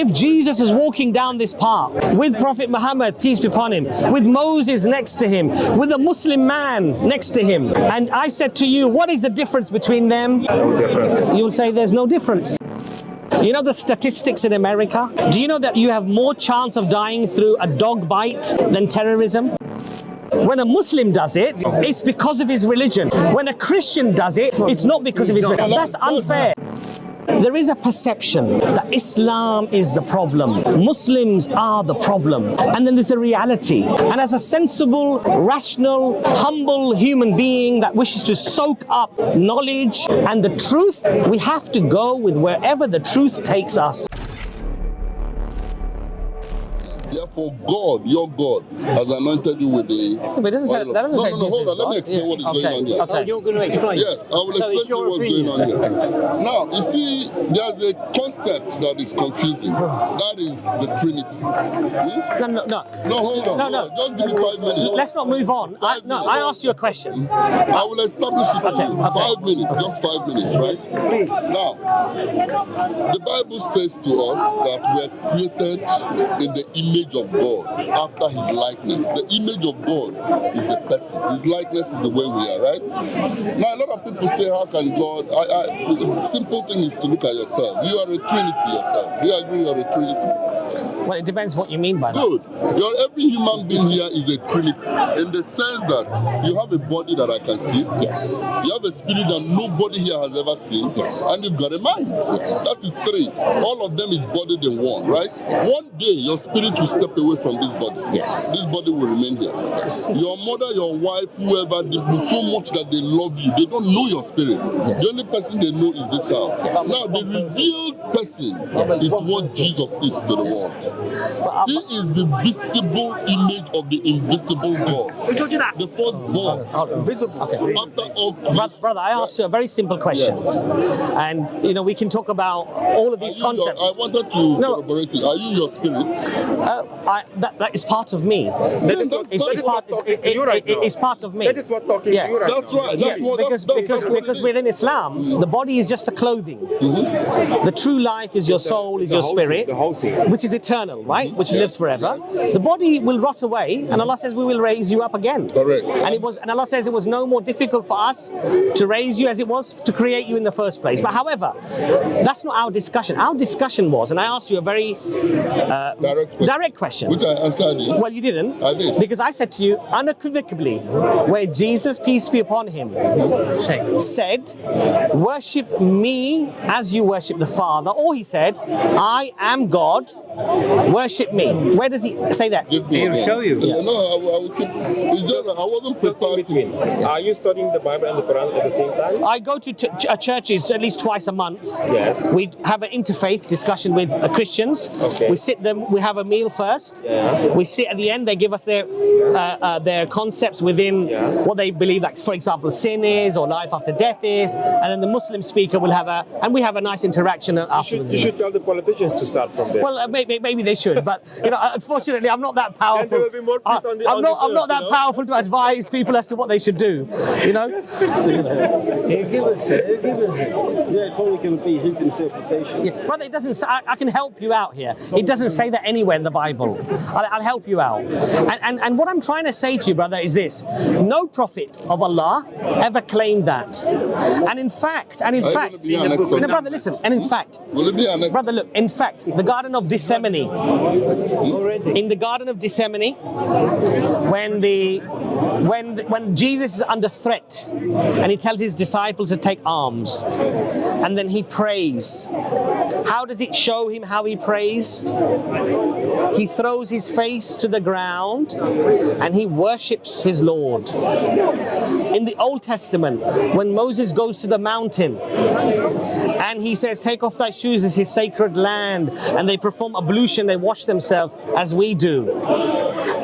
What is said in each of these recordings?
If Jesus was walking down this path with Prophet Muhammad, peace be upon him, with Moses next to him, with a Muslim man next to him, and I said to you, what is the difference between them? No difference. You will say there's no difference. You know the statistics in America? Do you know that you have more chance of dying through a dog bite than terrorism? When a Muslim does it, it's because of his religion. When a Christian does it, it's not because of his religion. That's unfair. There is a perception that Islam is the problem, Muslims are the problem, and then there's a reality. And as a sensible, rational, humble human being that wishes to soak up knowledge and the truth, we have to go with wherever the truth takes us. Therefore, God, your God, has anointed you with the. But it doesn't say, that doesn't say hold on. Let me explain what is going on here. Okay. You're going to explain. Yes, I will explain to you what's going on here. Now, you see, there's a concept that is confusing. That is the Trinity. No. No, hold on. No. Just give me 5 minutes. Let's not move on. I asked you a question. I will establish it to you. Okay. 5 minutes, just 5 minutes, right? Now, the Bible says to us that we are created in the image of God after his likeness. The image of God is a person. His likeness is the way we are, right? Now, a lot of people say, how can God... simple thing is to look at yourself. You are a Trinity yourself. Do you agree you are a Trinity? Well, it depends what you mean by that. Good. Every human being here is a Trinity in the sense that you have a body that I can see. Yes. You have a spirit that nobody here has ever seen. Yes. And you've got a mind. Yes. That is 3. All of them is bodied in one, right? Yes. One day your spirit will step away from this body. Yes. This body will remain here. Yes. Your mother, your wife, whoever, they do so much that they love you. They don't know your spirit. Yes. The only person they know is this house. Yes. Now, the revealed person is what Jesus is to the world. He is the visible image of the invisible God. The firstborn. Visible. Okay. After all creation. Brother, I asked you a very simple question. Yes. And, we can talk about all of these concepts. I wanted to corroborate it. Are you your spirit? That is part of me. It's part of me. That is what talking to you right That's now. right. Because within Islam, the body is just the clothing. The true life is your soul, is your spirit, which is eternal, right? Which lives forever. The body will rot away, and Allah says we will raise you up again. Correct. And Allah says it was no more difficult for us to raise you as it was to create you in the first place. But however, that's not our discussion. Our discussion was, and I asked you a very direct question. Which I answered you. Well, you didn't. I did. Because I said to you unequivocally, where Jesus, peace be upon him, said, worship me as you worship the Father. Or he said, I am God, worship me. Where does he say that? Give me He will show you. Yeah. No, I will keep. It's just that I wasn't Just in prepared between. to. Are you studying the Bible and the Quran at the same time? I go to churches at least twice a month. Yes. We have an interfaith discussion with Christians. Okay. We sit them. We have a meal first. Yeah. We sit at the end. They give us their concepts within what they believe, like for example, sin is or life after death is, and then the Muslim speaker will have we have a nice interaction afterwards. You should tell the politicians to start from there. Well, maybe they should, but unfortunately, I'm not that powerful. Then there will be more peace on the I'm not that earth, powerful to advise people as to what they should do. Yeah, it's only going to be his interpretation. Yeah, brother, it doesn't say, I can help you out here. It doesn't say that anywhere in the Bible. I'll help you out. And what I'm trying to say to you, brother, is this. No prophet of Allah ever claimed that. And in fact, brother, listen, and in fact, brother, look, in fact, the Garden of Gethsemane, in the Garden of Gethsemane, when Jesus is under threat and he tells his disciples to take arms, and then he prays. How does it show him how he prays? He throws his face to the ground and he worships his Lord. In the Old Testament, when Moses goes to the mountain and he says, take off thy shoes, this is sacred land, and they perform ablution, they wash themselves as we do,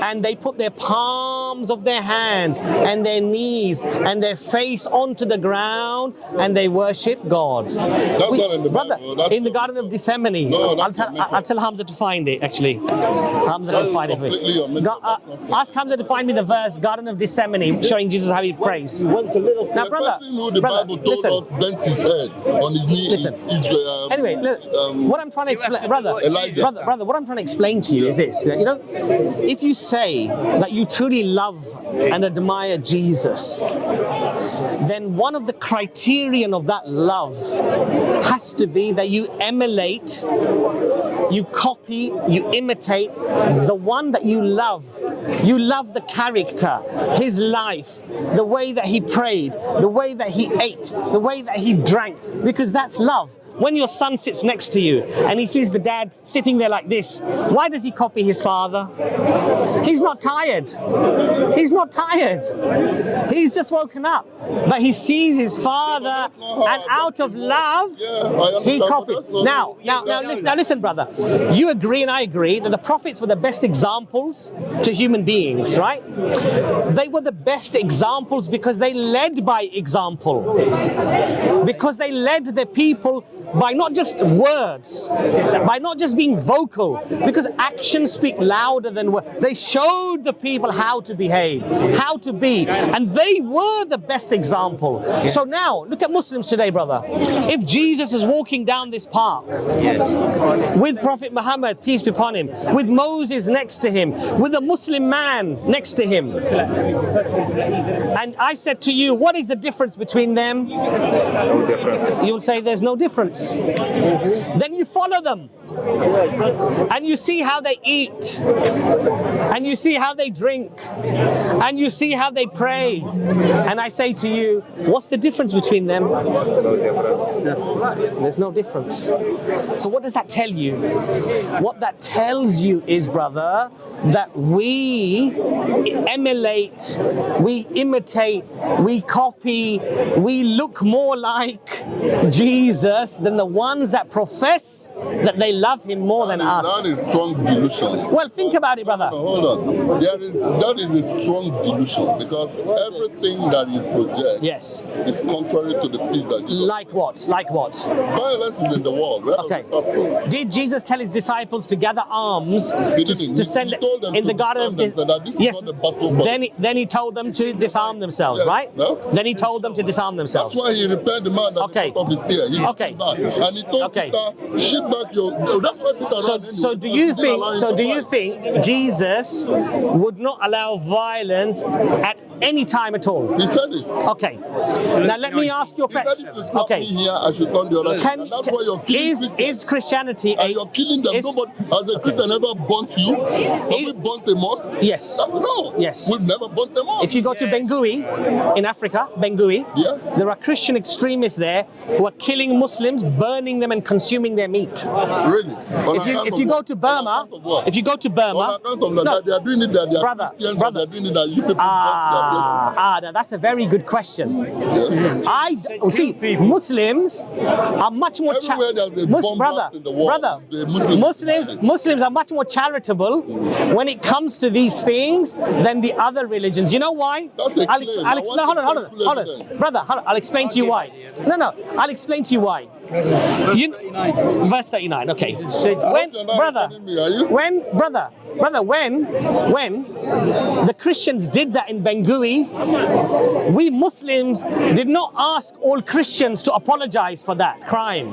and they put their palm palms of their hands and their knees and their face onto the ground and they worship God. That's not in the Brother, Bible. That's in the Garden of Gethsemane. No, I'll that's tell Hamza to find it, actually. Hamza can find it for you. Ask Hamza to find me the verse, Garden of Gethsemane, showing Jesus how he prays. He went a little Now, the brother, person who the Bible told listen. us bent his head on his knee Listen. is Israel. Anyway, look, what I'm trying to explain, brother, what I'm trying to explain to you is this: that, you know, if you say that you truly love and admire Jesus, then one of the criterion of that love has to be that you emulate, you copy, you imitate the one that you love. You love the character, his life, the way that he prayed, the way that he ate, the way that he drank, because that's love. When your son sits next to you and he sees the dad sitting there like this, why does he copy his father? He's not tired. He's not tired. He's just woken up. But he sees his father and out of love, he copies. Now listen, brother. You agree and I agree that the prophets were the best examples to human beings, right? They were the best examples because they led by example. Because they led the people by not just words, by not just being vocal, because actions speak louder than words. They showed the people how to behave, how to be, and they were the best example. So now, look at Muslims today, brother. If Jesus was walking down this park with Prophet Muhammad, peace be upon him, with Moses next to him, with a Muslim man next to him, and I said to you, what is the difference between them? No difference. You'll say there's no difference. Then you follow them and you see how they eat and you see how they drink and you see how they pray, and I say to you, what's the difference between them? No difference. There's no difference. So what does that tell you? What that tells you is, brother, that we emulate, we imitate, we copy, we look more like Jesus than the ones that profess that they love him more than us. That is strong delusion. Well, think about it, brother. Hold on. That is a strong delusion, because everything that you project is contrary to the peace that Jesus. Like what? Like what? Violence is in the world. Where Okay. does it start from? Did Jesus tell his disciples to gather arms He to send He told them in to the Garden of disarm them, so that this is Yes. not a battle for Then he told them to disarm themselves, Yeah. right? No? Then he told them to disarm themselves. That's why he repaired the man that Okay. cut off his ear. He Okay. came back and he told Okay. Peter, shit back your. That's why Peter ran anyway. So do you because he didn't think? allow him So to do you fight. think Jesus would not allow violence at any time at all? He said it. Okay. Now let me ask you a He said question. if you slap me Okay. here, I should turn the other cheek. And that's why you're killing Is Christians. Christianity And you're killing them. is- Nobody, has a Christian ever burnt you? Have we burnt a mosque? Yes. No. Yes. We've never burnt a mosque. If you go to Bangui in Africa, Bangui, Yeah. there are Christian extremists there who are killing Muslims, burning them and consuming their meat. Really? If you go to Burma, if you go to on Burma, account of that, they are doing it that they are Brother, Christians, brother. and they are doing it that you people burnt their places. now that's a very good question. Yeah. See, Muslims are much more Everywhere there's a bomb blast in the world, the Muslims are much more charitable when it comes to these things than the other religions. You know why? That's a claim. I want hold on, full hold on, evidence. brother. I'll explain to you why. No, I'll explain to you why. Verse 39. Okay. When, brother, when the Christians did that in Bangui, we Muslims did not ask all Christians to apologize for that crime.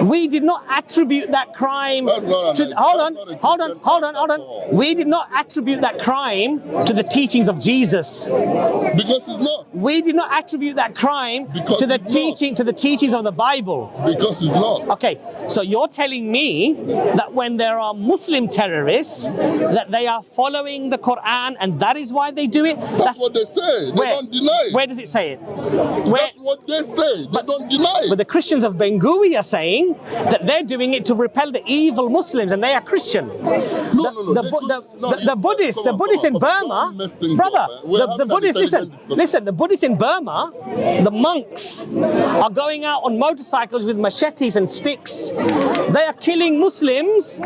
We did not attribute that crime to. Hold on. We did not attribute that crime to the teachings of Jesus. Because it's not. We did not attribute that crime to the teachings of the Bible. Because it's not. Okay, so you're telling me that when there are Muslim terrorists, that they are following the Quran and that is why they do it? That's what they say. They don't deny it. Where does it say it? That's what they say. They don't deny it. But the Christians of Bangui are saying that they're doing it to repel the evil Muslims and they are Christian. The Buddhists in Burma, brother, the Buddhists, listen, the Buddhists in Burma, the monks are going out on motorcycles with machetes and sticks. They are killing Muslims,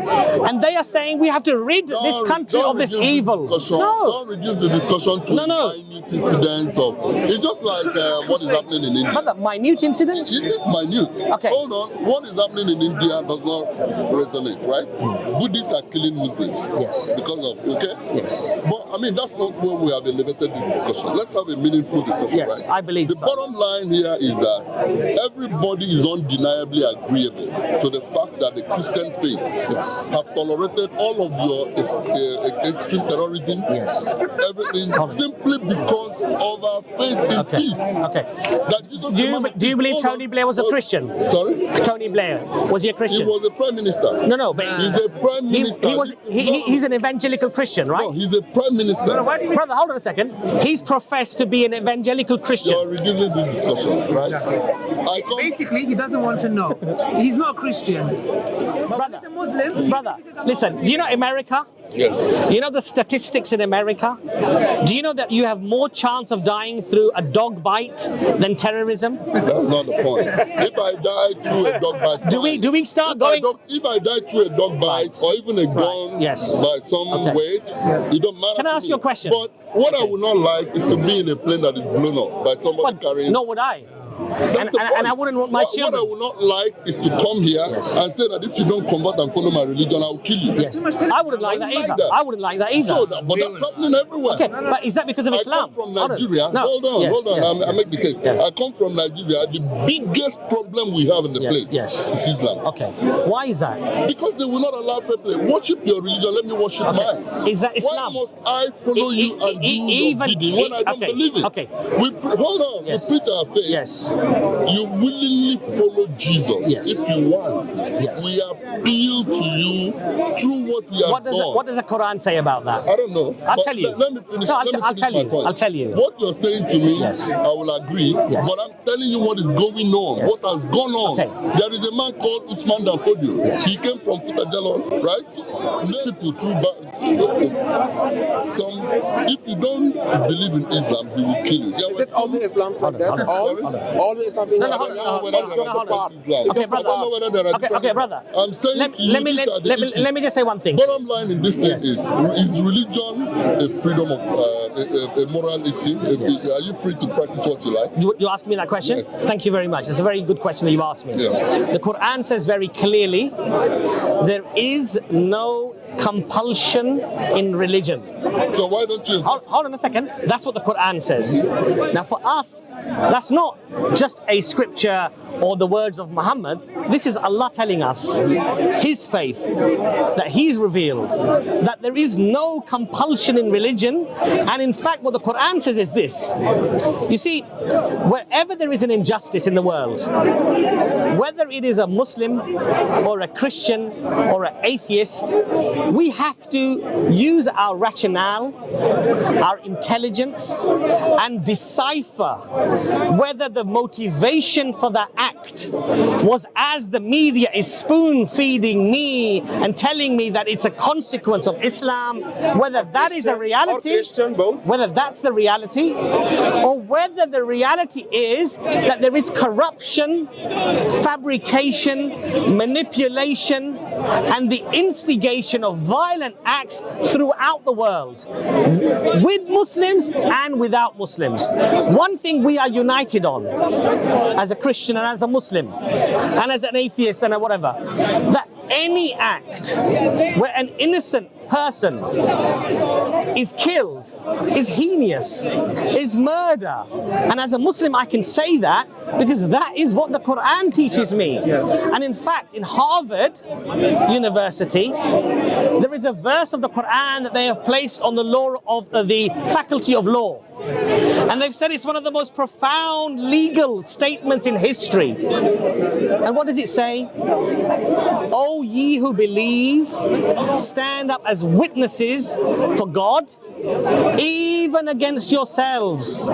and they are saying we have to rid this country of this evil. Don't reduce the discussion to minute incidents of. It's just like what is happening in India. But minute incidents? It is minute. Okay. Hold on. What is happening in India does not resonate, right? Buddhists are killing Muslims. Yes. Because of Yes. But I mean that's not where we have elevated this discussion. Let's have a meaningful discussion, Yes, right? I believe the so. bottom line here is that everybody is undeniably agreeable to the fact that the Christian faith have tolerated all of your extreme terrorism, everything, simply because of our faith in peace. Okay. That Jesus do you believe Tony Blair was a Christian? Sorry? Tony Blair, was he a Christian? He was a prime minister. No, but he's a prime minister. He's an evangelical Christian, right? No, he's a prime minister. Brother, hold on a second. He's professed to be an evangelical Christian. You're reducing this discussion, right? Basically, he doesn't want to know. He's not a Christian. Brother, he's a Muslim. Brother, listen, do you know America? Yes. You know the statistics in America? Do you know that you have more chance of dying through a dog bite than terrorism? That's not the point. If I die through a dog bite, do we start going? If I die through a dog bite or even a gun by some weight, it don't matter. Can I ask you a question? But what I would not like is to be in a plane that is blown up by somebody carrying. Nor would I. And I wouldn't want my children. What I would not like is to come here and say that if you don't convert and follow my religion, I will kill you. Yes. I wouldn't like that either. I wouldn't like that either. But that's happening everywhere. Okay, but is that because of Islam? I come from Nigeria. Hold on. I make the case. I come from Nigeria. The biggest problem we have in the place is Islam. Okay. Why is that? Because they will not allow fair play. Worship your religion. Let me worship mine. Is that Islam? Why must I follow you and do your bidding when I don't believe it? Okay. Hold on. We preach our faith. Yes. You willingly follow Jesus if you want. Yes. We appeal to you through what he has done. What does the Quran say about that? I don't know. I'll tell you. Let me finish. No, I'll tell you. I'll tell you. What you're saying to me, I will agree. But I'm telling you what is going on. What has gone on. Okay. There is a man called Usman Danfodio. He came from Futajalon, right? People through if you don't believe in Islam, he will kill you. Is it all the Islam like that? All the Islam things? Okay, brother. I'm saying to you, let me just say one thing. Bottom line in this thing is religion a freedom of a moral issue? Are you free to practice what you like? You asking me that question? Yes. Thank you very much. It's a very good question that you've asked me. Yeah. The Quran says very clearly, there is no compulsion in religion. So why don't you? Hold on a second. That's what the Quran says. Now for us, that's not just a scripture or the words of Muhammad. This is Allah telling us His faith, that He's revealed, that there is no compulsion in religion. And in fact, what the Quran says is this. You see, wherever there is an injustice in the world, whether it is a Muslim or a Christian or an atheist, we have to use our rationale, our intelligence, and decipher whether the motivation for that act was as the media is spoon-feeding me and telling me that it's a consequence of Islam, whether that is a reality, whether that's the reality, or whether the reality is that there is corruption, fabrication, manipulation, and the instigation of violent acts throughout the world, with Muslims and without Muslims. One thing we are united on, as a Christian and as a Muslim, and as an atheist and a whatever, that any act where an innocent person is killed, is heinous, is murder. And as a Muslim, I can say that because that is what the Quran teaches me. And in fact, in Harvard University, there is a verse of the Quran that they have placed on the law of the faculty of law. And they've said it's one of the most profound legal statements in history. And what does it say? O ye who believe, stand up as witnesses for God even against yourselves,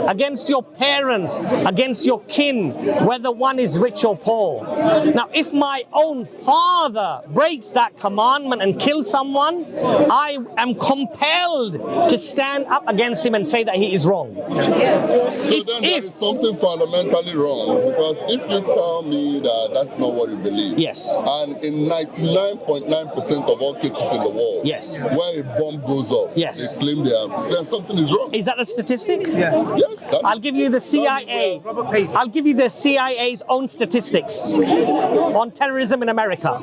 against your parents, against your kin, whether one is rich or poor. Now, if my own father breaks that commandment and kills someone, I am compelled to stand up against him and say that he is wrong. So then there is something fundamentally wrong, because if you tell me that that's not what you believe, yes, and in 99.9% of all cases in the world, yes, where a bomb goes off, yes, they claim then something is wrong. Is that a statistic? Yeah. Yes. I'll give you the CIA. I'll give you the CIA's own statistics on terrorism in America.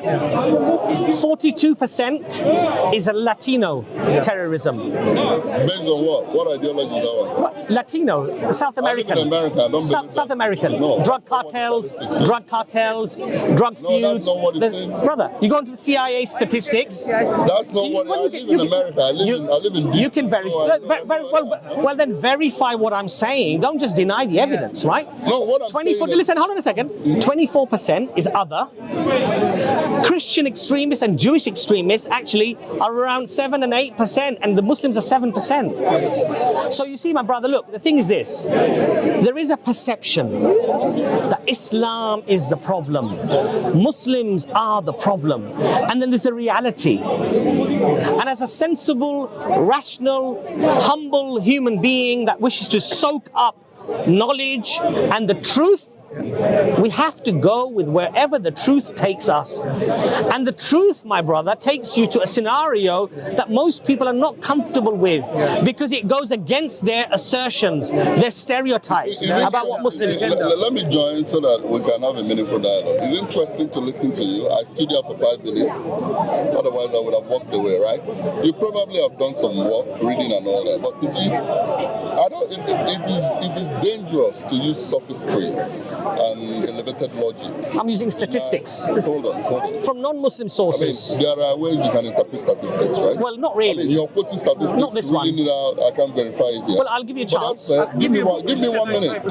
42% is a Latino terrorism. Based on what? What ideology is that one? Latino, South American. I live in America. I don't believe South that. American. No, drug cartels, drug No, feuds. that's not what it says. Brother, you go into the CIA statistics. That's not what I live in America. I live in DC. You can well then verify what I'm saying. Don't just deny the evidence, right? No, what I'm 24. saying is, Listen, hold on a second. 24% is other. Christian extremists and Jewish extremists actually are around 7 and 8%, and the Muslims are 7%. So you see, my brother, look, the thing is this. There is a perception that Islam is the problem. Muslims are the problem. And then there's a reality. And as a sensible, rational, humble human being that wishes to soak up knowledge and the truth, we have to go with wherever the truth takes us. And the truth, my brother, takes you to a scenario that most people are not comfortable with, because it goes against their assertions, their stereotypes about what Muslims do. Let me join so that we can have a meaningful dialogue. It's interesting to listen to you. I stood here for 5 minutes. Otherwise, I would have walked away, right? You probably have done some work, reading and all that. But you see, it is dangerous to use sophistries and elevated logic. I'm using statistics. Hold on. From non-Muslim sources. I mean, there are ways you can interpret statistics, right? Well, not really. I mean, you're quoting statistics, Not this one. reading it out, I can't verify it here. Well, I'll give you a chance. Give me 1 minute. Give me 1 minute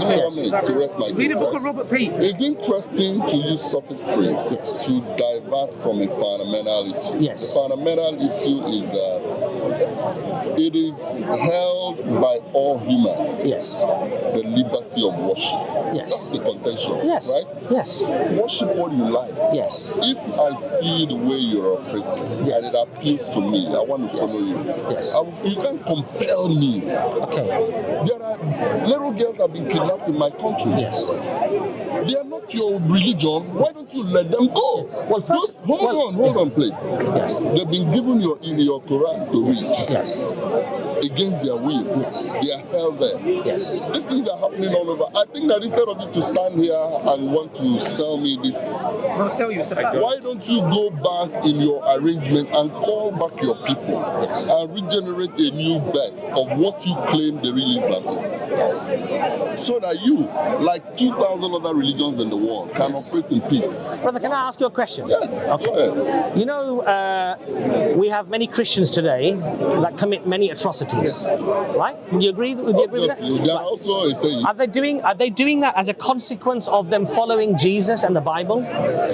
to rest my case. Read the book of Robert Pete. It's interesting to use sophistries to divert from a fundamental issue. Yes. The fundamental issue is that it is held by all humans. Yes. The liberty of worship. Yes. That's the contention. Yes. Right? Yes. Worship what you like. Yes. If I see the way you're operating Yes. and it appeals to me, I want to follow you. Yes. You can't compel me. Okay. There are little girls have been kidnapped in my country. Yes. They are not your religion. Why don't you let them go? Well, first, hold on, please. Yes. They've been given your Quran to read Yes. against their will. Yes. They are held there. Yes. These things are happening all over. I think that instead of you to stand here and want to sell me this, I'll sell you. It's the fact. why don't you go back in your arrangement and call back your people and regenerate a new birth of what you claim the real Islam is? Yes. So that you, like 2,000 other religions in the world, can operate in peace. Brother, can I ask you a question? Yes. Okay. Go ahead. You know, we have many Christians today that commit many atrocities, right? Would you agree? Would you agree with that? Obviously, there are also atheists. Are they doing that as a consequence of them following Jesus and the Bible,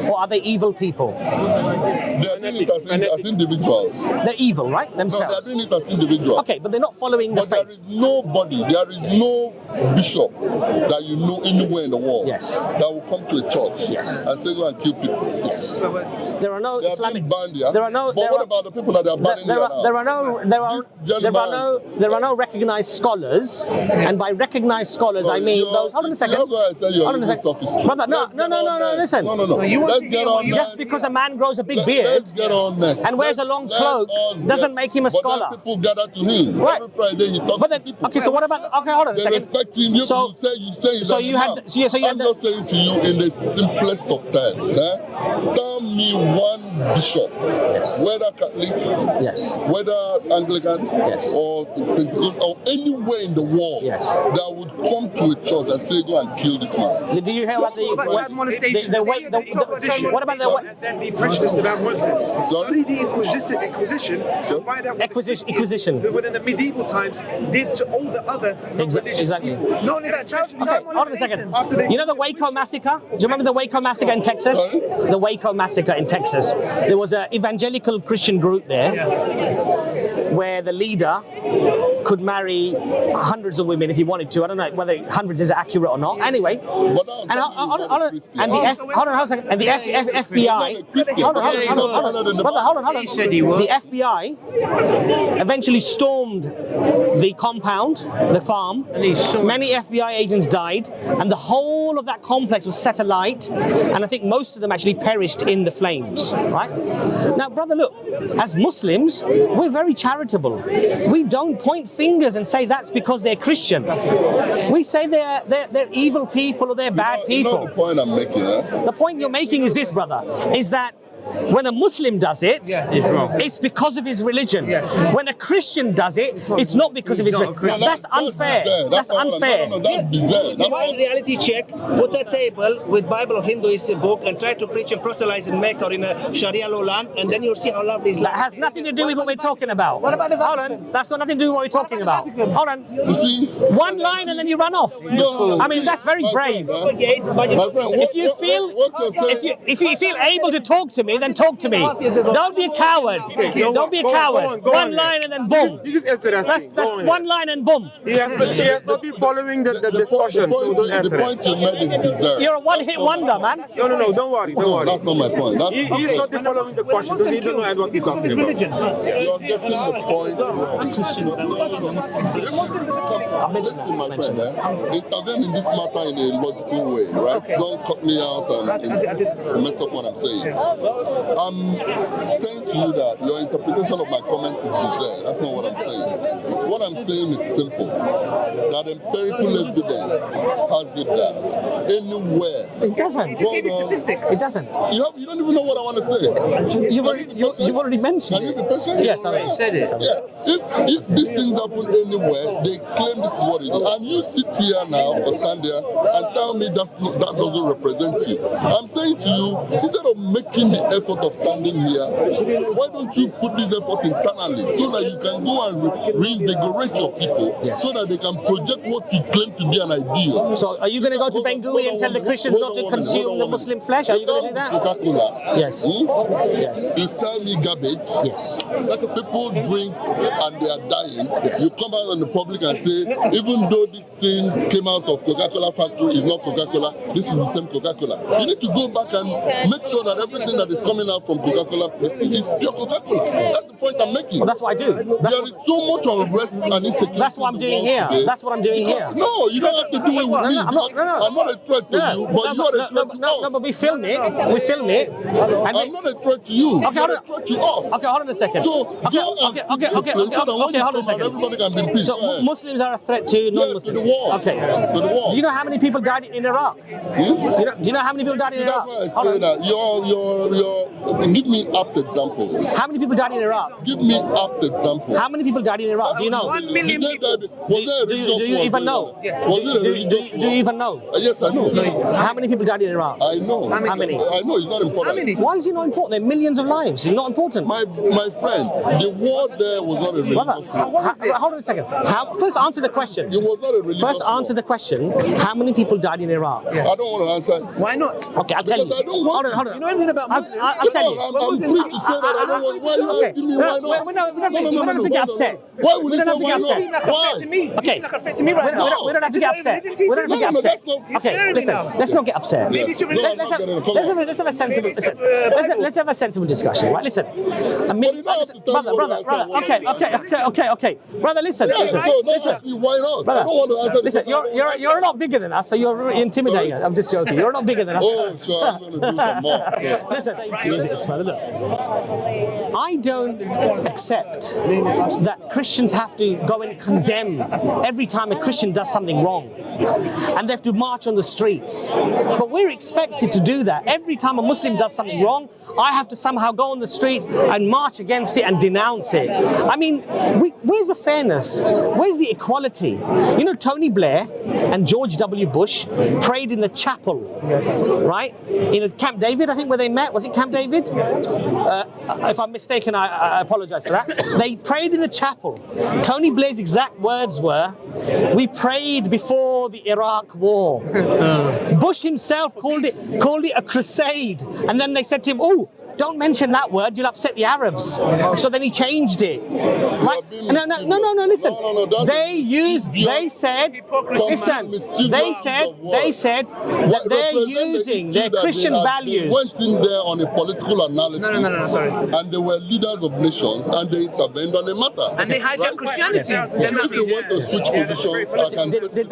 or are they evil people? They are doing it as individuals. They're evil, right? No, they are Themselves. doing it as individuals. Okay, but they're not following the But there faith. is nobody, there is no bishop that you know anywhere in the world Yes. that will come to a church Yes. and say go and kill people. Yes. There are no They are Islamic. being banned here. There are no. But there what are- about the people that they are banning there here are, now? there are no there are no recognized scholars, and by recognized scholars I mean those. Hold on a second. That's why I said you're Hold on a using second. sophistry. Brother, no. Listen. No. Let's get on Just because a man grows a big beard Let's get on next. and wears a long cloak doesn't make him a But scholar. then people gather to him. Right. Every Friday he talks But to then, people. okay, so what about? Okay, hold on a They second. respect him. You So- say he's so an you had- imam. so you had I'm the- just saying to you in the simplest of terms. Tell me one bishop, Yes. whether Catholic, Yes. whether Anglican, Yes. or Pentecostal, or anywhere in the world Yes. that would come to a church and say, "Go and kill this man." Do you hear about the? What about molestation? What about the? And then be prejudiced about Muslims. Study the Inquisition and find out what the Inquisition. within the medieval times did to all the other non-religious Exactly. people. Not only that, Okay, hold on a second. After they- You know the Waco massacre? Do you remember the Waco massacre in Texas? Sorry? The Waco massacre in Texas. There was an evangelical Christian group there. where the leader could marry hundreds of women if he wanted to. I don't know whether hundreds is accurate or not. Anyway, But now, and hold on, and the FBI. The FBI eventually stormed the compound, the farm. Many FBI agents died, and the whole of that complex was set alight. And I think most of them actually perished in the flames. Right now, brother, look, as Muslims, we're very charitable. We don't point fingers and say that's because they're Christian. We say they're evil people or they're bad people. You know the point I'm making, The point you're making is this, brother, is that when a Muslim does it, it's because of his religion. Yes. When a Christian does it, it's not because of his religion. That's unfair. That's unfair. That's bizarre. You want reality check, put a table with Bible or Hinduism book and try to preach and proselytize in Mecca or in a Sharia law land, and then you'll see how lovely Islam That has nothing to do with what we're talking about. What about the Hold Vatican? on. That's got nothing to do with what we're talking about. Vatican? Hold on. You see? One line and then you run off. No, I mean, see, that's very my brave. friend, my friend, If you feel, if you feel able to talk to me, then talk to me. Don't be a coward. Don't be a coward. One line and then boom. This is interesting. That's one line and boom. He has not been following the discussion. So don't The answer it. point you made is bizarre. You're a one-hit wonder, man. No, don't worry. No, that's not my point. He's not following the question because he doesn't know what he's talking about. You're getting the point. Listen, my friend, intervene in this matter in a logical way, right? Don't cut me out and mess up what I'm saying. I'm saying to you that your interpretation of my comment is bizarre. That's not what I'm saying. What I'm saying is simple. That empirical evidence has it that anywhere. It doesn't. Just gave you statistics. It doesn't. You don't even know what I want to say. You've already mentioned Can you it. be patient? Yes, I said it. Yeah. If these things happen anywhere, they claim this is what it is. And you sit here now or stand there and tell me that doesn't represent you. I'm saying to you, instead of making the effort of standing here, why don't you put this effort internally so that you can go and reinvigorate your people so that they can project what you claim to be an ideal? So are you going to go to Bengui and tell the Christians not to consume the Muslim flesh? Are you going to do that? Coca-Cola. Yes. Yes. You sell me garbage. Yes. People drink and they are dying. You come out in the public and say, even though this thing came out of Coca-Cola factory is not Coca-Cola, this is the same Coca-Cola. You need to go back and make sure that everything that is coming out from Coca-Cola is pure Coca-Cola. That's the point I'm making. Well, that's what I do. There is so much unrest and insecurity. That's what I'm doing here. That's what I'm doing here. No, you don't have to do it with me. I'm not a threat to you, but you are a threat to us. No, but we film it. We film it. I'm not a threat to you. Okay, You're a threat to us. Okay, hold on a second. So okay, hold on a second. Everybody can be peace. So Muslims are a threat to non-Muslims. To the wall. Okay. To the wall. Do you know how many people died in Iraq? Do you know how many people died in Iraq? That's why I say that you're give me apt examples. How many people died in Iraq? Give me apt examples. How many people died in Iraq? Do you know? 1 million people. Do you even know? Was it a religious Do you even know? Yes, I know. How many people died in Iraq? I know. How many? I know it's not important. How many? Why is it not important? There are millions of lives. It's not important. My friend, the war there was not a religious war. Hold on a second. First answer the question. It was not a religious First answer the question. How many people died in Iraq? I don't want to answer. Why not? Okay, I'll tell you. Because I don't want Hold on. You know everything about Muslims. I'll tell you. I'm free to say that I don't want. Why are you asking me why not? We don't have to get upset. Why would you say don't why have to get not? upset. Why? Okay. It's like a threat to me right now. We don't have to get upset. We don't have to get No, upset. that's not- Okay, listen. Let's not get upset. Maybe it's your religion. No, I'm not gonna come Let's have a sensible. Let's have a sensible discussion, right? Listen. Brother. Okay. Brother, listen. Yeah, so don't ask me why not. I don't want to answer. Listen, you're a lot bigger than us, so you're intimidating us. I'm just joking. You're a lot bigger than us. Oh, so I'm going to do some more. Yeah. Listen, brother, look. I don't accept that Christians have to go and condemn every time a Christian does something wrong, and they have to march on the streets. But we're expected to do that. Every time a Muslim does something wrong, I have to somehow go on the street and march against it and denounce it. I mean, where's the fairness? Where's the equality? You know, Tony Blair and George W. Bush prayed in the chapel, right? In Camp David, I think, where they met. Was it Camp David? If I'm mistaken, I apologize for that. They prayed in the chapel. Tony Blair's exact words were, "We prayed before the Iraq war." Bush himself called it a crusade. And then they said to him, "Oh, don't mention that word, you'll upset the Arabs. So then he changed it. Right? No, listen. They said that they're using their Christian values. Went in there on a political analysis. And they were leaders of nations and they intervened on a matter. And they hijacked Christianity. If they want to switch positions, I can face Did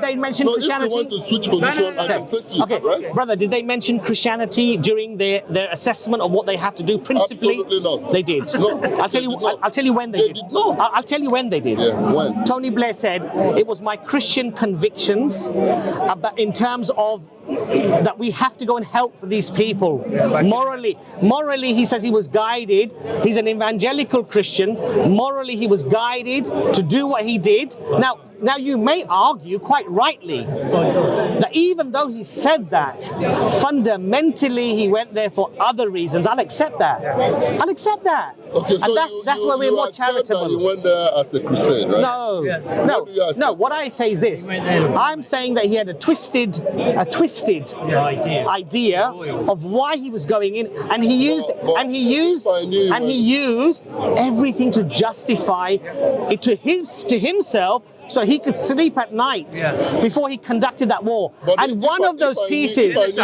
they mention no, Christianity? If they want to switch position, I can face you. Okay, right? brother, did they mention Christianity during their assessment of what they have to do principally? Absolutely not. They did. No, I'll tell you when they did. did not. I'll tell you when they did. Yeah, when? Tony Blair said it was my Christian convictions in terms of that we have to go and help these people morally. He says he was guided. He's an evangelical Christian. Morally, he was guided to do what he did. Now you may argue, quite rightly, that even though he said that, fundamentally he went there for other reasons. I'll accept that. Okay, so and that's where we're more charitable. That you went there as a crusade, right? No. What I say is this: I'm saying that he had a twisted idea of why he was going in, and he used everything to justify it to himself. So he could sleep at night before he conducted that war. And one of those pieces in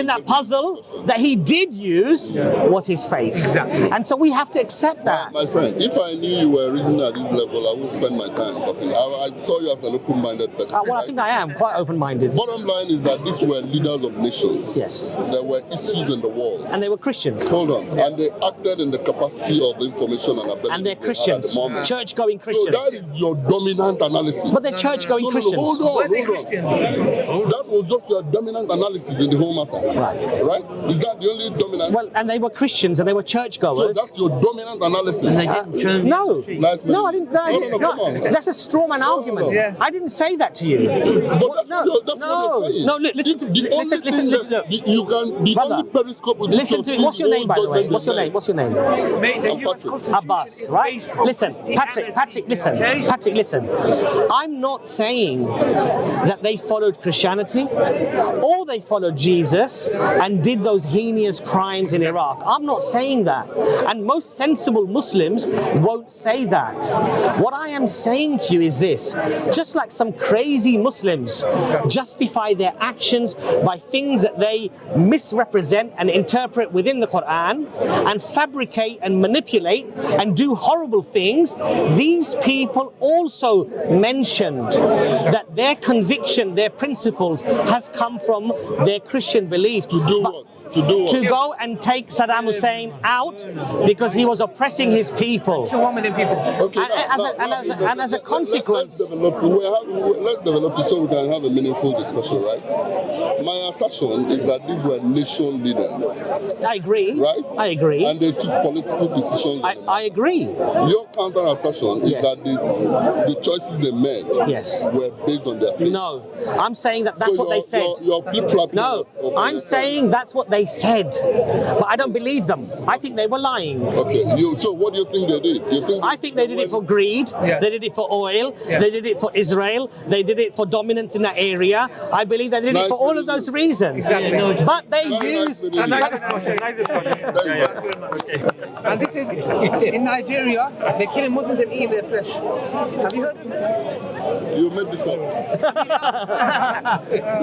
that puzzle that he did use was his faith. Exactly. And so we have to accept that. My friend, if I knew you were reasoning at this level, I would spend my time talking. I saw you as an open-minded person. Well, I think I am quite open-minded. Bottom line is that these were leaders of nations. Yes. There were issues in the world. And they were Christians. Hold on. Yeah. And they acted in the capacity of the information and ability. And they're Christians. Church-going Christians. So that is your dominant analysis. But they're church-going Christians. Hold on. That was just your dominant analysis in the whole matter. Right? Is that the only dominant? Well, and they were Christians and they were churchgoers. So that's your dominant analysis. No, I didn't. Come on. That's a straw man argument. Yeah. I didn't say that to you. But that's what you're saying. No, listen. Look. You can be only periscope with listen to me. What's your name, by the way? What's your name? Mate, the US Constitution Abbas, is right? based on Listen, Patrick, listen. Okay? Patrick, listen. I'm not saying that they followed Christianity or they followed Jesus and did those heinous crimes in Iraq. I'm not saying that. And most sensible Muslims won't say that. What I am saying to you is this: just like some crazy Muslims justify their actions by things that they misrepresent and interpret within the Quran and fabricate and manipulate and do horrible things, these people also mentioned that their conviction, their principles has come from their Christian beliefs. To do what? To go and take Saddam Hussein out because he was oppressing his people. 1 million people. Okay, and as a consequence... Let's develop this so we can have a meaningful discussion, right? My assertion is that these were nation leaders. I agree. Right? I agree. And they took political decisions. I agree. Your counter assertion is that the choices they made were based on their faith. No, I'm saying that's what they said. You're flip-flopping. No, I'm saying that's what they said. But I don't believe them. I think they were lying. Okay, so what do you think they did? I think they did it for greed. Yeah. They did it for oil. Yeah. They did it for Israel. They did it for dominance in that area. I believe they did it for all of those reasons. Exactly. But they used... Nice discussion. And this is, in Nigeria, they're killing Muslims and eating their flesh. Have you heard of this? You made this up.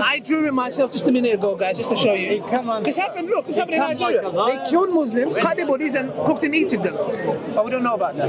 I drew it myself just a minute ago, guys, just to show you. Come on. This happened, look, this happened in Nigeria. They killed Muslims, cut their bodies and cooked and eaten them. But we don't know about that.